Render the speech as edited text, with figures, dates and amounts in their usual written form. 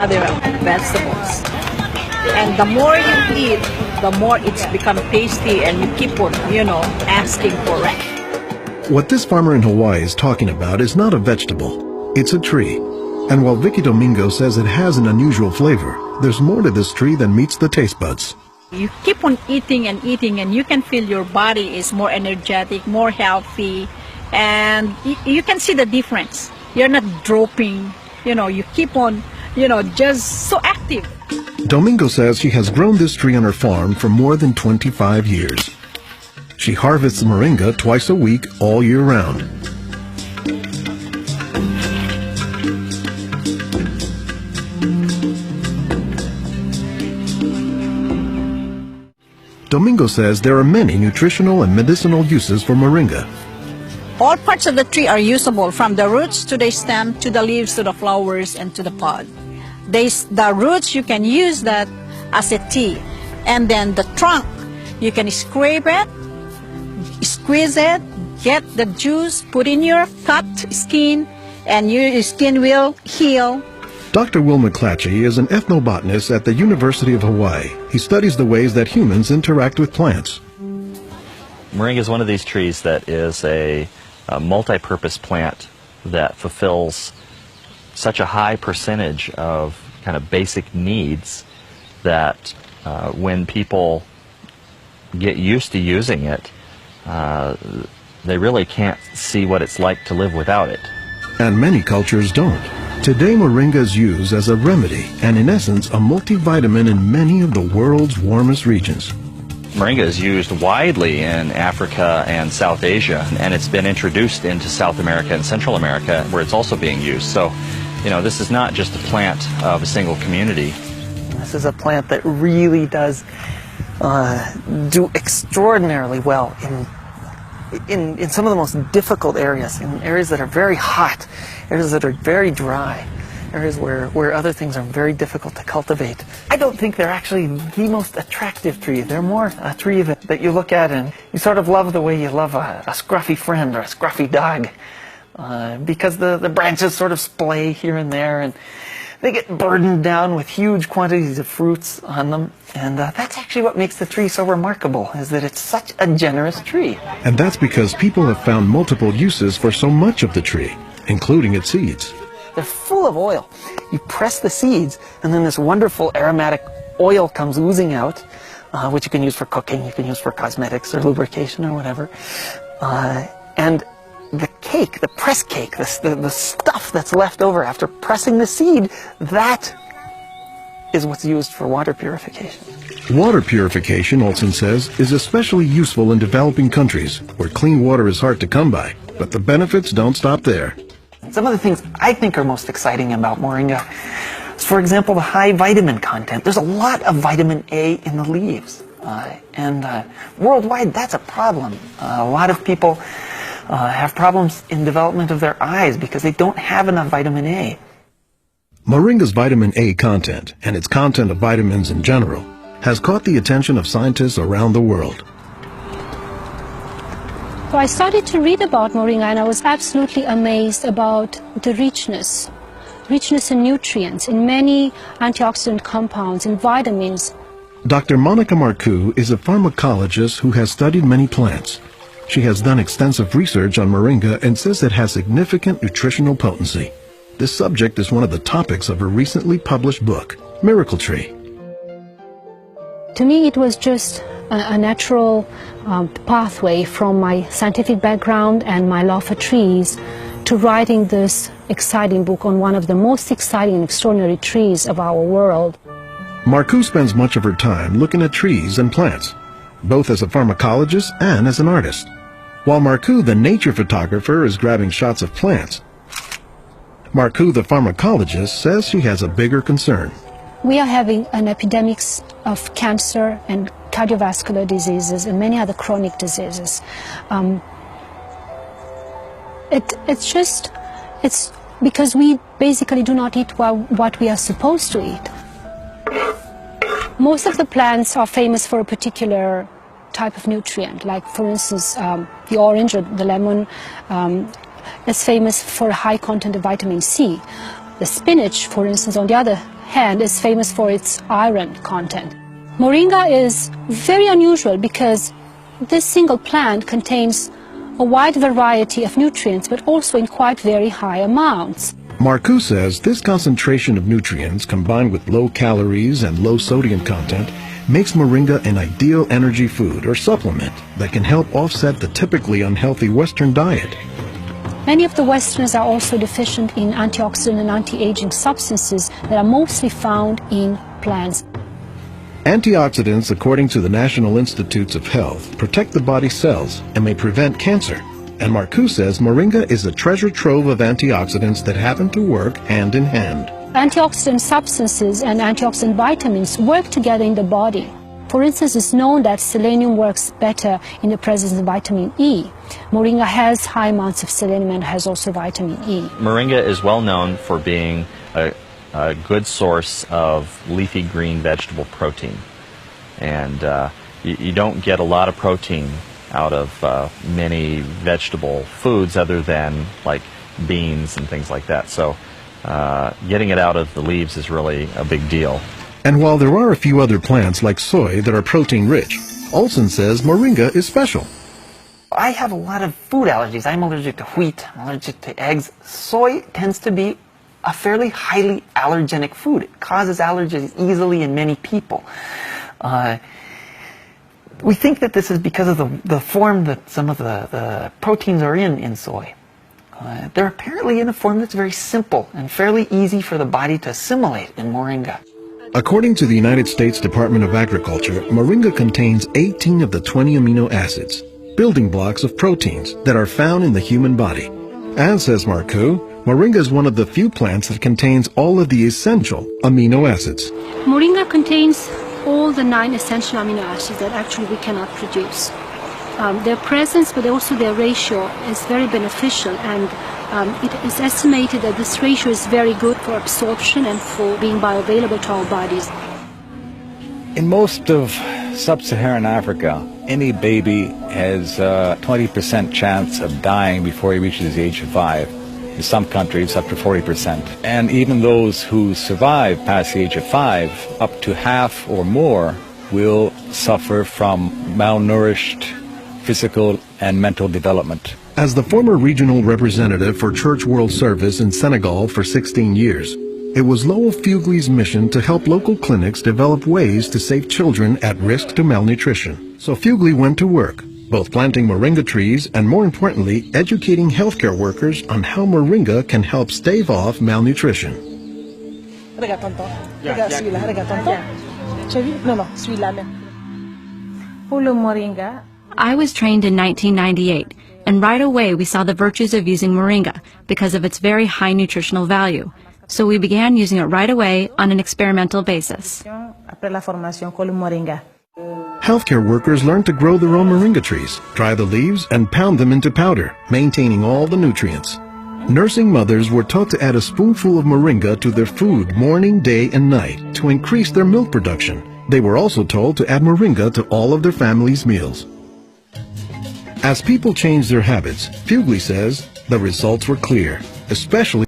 other vegetables. And the more you eat, the more it's become tasty and you keep on, asking for it. What this farmer in Hawaii is talking about is not a vegetable, it's a tree. And while Vicky Domingo says it has an unusual flavor, there's more to this tree than meets the taste buds. You keep on eating and eating and you can feel your body is more energetic, more healthy, and you can see the difference. You're not dropping, you keep on, just so active. Domingo says she has grown this tree on her farm for more than 25 years. She harvests moringa twice a week all year round. Domingo says there are many nutritional and medicinal uses for moringa. All parts of the tree are usable, from the roots to the stem, to the leaves, to the flowers, and to the pod. The roots, you can use that as a tea. And then the trunk, you can scrape it, squeeze it, get the juice, put in your cut skin, and your skin will heal. Dr. Will McClatchy is an ethnobotanist at the University of Hawaii. He studies the ways that humans interact with plants. Moringa is one of these trees that is a multi-purpose plant that fulfills such a high percentage of kind of basic needs that when people get used to using it, they really can't see what it's like to live without it. And many cultures don't. Today, moringa is used as a remedy and, in essence, a multivitamin in many of the world's warmest regions. Moringa is used widely in Africa and South Asia, and it's been introduced into South America and Central America, where it's also being used. So, this is not just a plant of a single community. This is a plant that really does do extraordinarily well in some of the most difficult areas, in areas that are very hot, areas that are very dry, areas where other things are very difficult to cultivate. I don't think they're actually the most attractive tree. They're more a tree that you look at and you sort of love the way you love a scruffy friend or a scruffy dog, because the branches sort of splay here and there, and they get burdened down with huge quantities of fruits on them. And that's actually what makes the tree so remarkable, is that it's such a generous tree. And that's because people have found multiple uses for so much of the tree, including its seeds. They're full of oil. You press the seeds, and then this wonderful aromatic oil comes oozing out, which you can use for cooking, you can use for cosmetics or lubrication or whatever. And the cake, the press cake, the stuff that's left over after pressing the seed, that is what's used for water purification. Water purification, Olson says, is especially useful in developing countries where clean water is hard to come by. But the benefits don't stop there. Some of the things I think are most exciting about moringa is, for example, the high vitamin content. There's a lot of vitamin A in the leaves. And worldwide, that's a problem. A lot of people have problems in development of their eyes because they don't have enough vitamin A. Moringa's vitamin A content, and its content of vitamins in general, has caught the attention of scientists around the world. So I started to read about moringa, and I was absolutely amazed about the richness in nutrients, in many antioxidant compounds, in vitamins. Dr. Monica Marcoux is a pharmacologist who has studied many plants. She has done extensive research on moringa and says it has significant nutritional potency. This subject is one of the topics of her recently published book, Miracle Tree. To me, it was just a natural pathway from my scientific background and my love for trees to writing this exciting book on one of the most exciting and extraordinary trees of our world. Marcoux spends much of her time looking at trees and plants, both as a pharmacologist and as an artist. While Marcoux, the nature photographer, is grabbing shots of plants, Marcoux, the pharmacologist, says she has a bigger concern. We are having an epidemic of cancer and cardiovascular diseases and many other chronic diseases. It's because we basically do not eat what we are supposed to eat. Most of the plants are famous for a particular type of nutrient, like for instance the orange or the lemon is famous for a high content of vitamin C. The spinach, for instance, on the other hand, is famous for its iron content. Moringa is very unusual because this single plant contains a wide variety of nutrients, but also in quite very high amounts. Marcoux says this concentration of nutrients combined with low calories and low sodium content makes moringa an ideal energy food or supplement that can help offset the typically unhealthy Western diet. Many of the Westerners are also deficient in antioxidant and anti-aging substances that are mostly found in plants. Antioxidants, according to the National Institutes of Health, protect the body's cells and may prevent cancer. And Marcoux says moringa is a treasure trove of antioxidants that happen to work hand in hand. Antioxidant substances and antioxidant vitamins work together in the body. For instance, it's known that selenium works better in the presence of vitamin E. Moringa has high amounts of selenium and has also vitamin E. Moringa is well known for being a good source of leafy green vegetable protein. And you don't get a lot of protein out of many vegetable foods other than like beans and things like that. So getting it out of the leaves is really a big deal. And while there are a few other plants like soy that are protein rich, Olson says moringa is special. I have a lot of food allergies. I'm allergic to wheat, I'm allergic to eggs. Soy tends to be a fairly highly allergenic food. It causes allergies easily in many people. We think that this is because of the form that some of the proteins are in soy. They're apparently in a form that's very simple and fairly easy for the body to assimilate in moringa. According to the United States Department of Agriculture, moringa contains 18 of the 20 amino acids, building blocks of proteins that are found in the human body. And says Marcoux, moringa is one of the few plants that contains all of the essential amino acids. Moringa contains all the 9 essential amino acids that actually we cannot produce. Their presence, but also their ratio, is very beneficial, and it is estimated that this ratio is very good for absorption and for being bioavailable to our bodies. In most of sub-Saharan Africa, any baby has a 20% chance of dying before he reaches the age of 5. In some countries, up to 40%. And even those who survive past the age of 5, up to half or more will suffer from malnourished physical and mental development. As the former regional representative for Church World Service in Senegal for 16 years, it was Lowell Fugley's mission to help local clinics develop ways to save children at risk to malnutrition. So Fugley went to work, both planting moringa trees and, more importantly, educating healthcare workers on how moringa can help stave off malnutrition. I was trained in 1998, and right away we saw the virtues of using moringa because of its very high nutritional value. So we began using it right away on an experimental basis. Healthcare workers learned to grow their own moringa trees, dry the leaves, and pound them into powder, maintaining all the nutrients. Nursing mothers were taught to add a spoonful of moringa to their food morning, day, and night to increase their milk production. They were also told to add moringa to all of their family's meals. As people changed their habits, Fugley says the results were clear, especially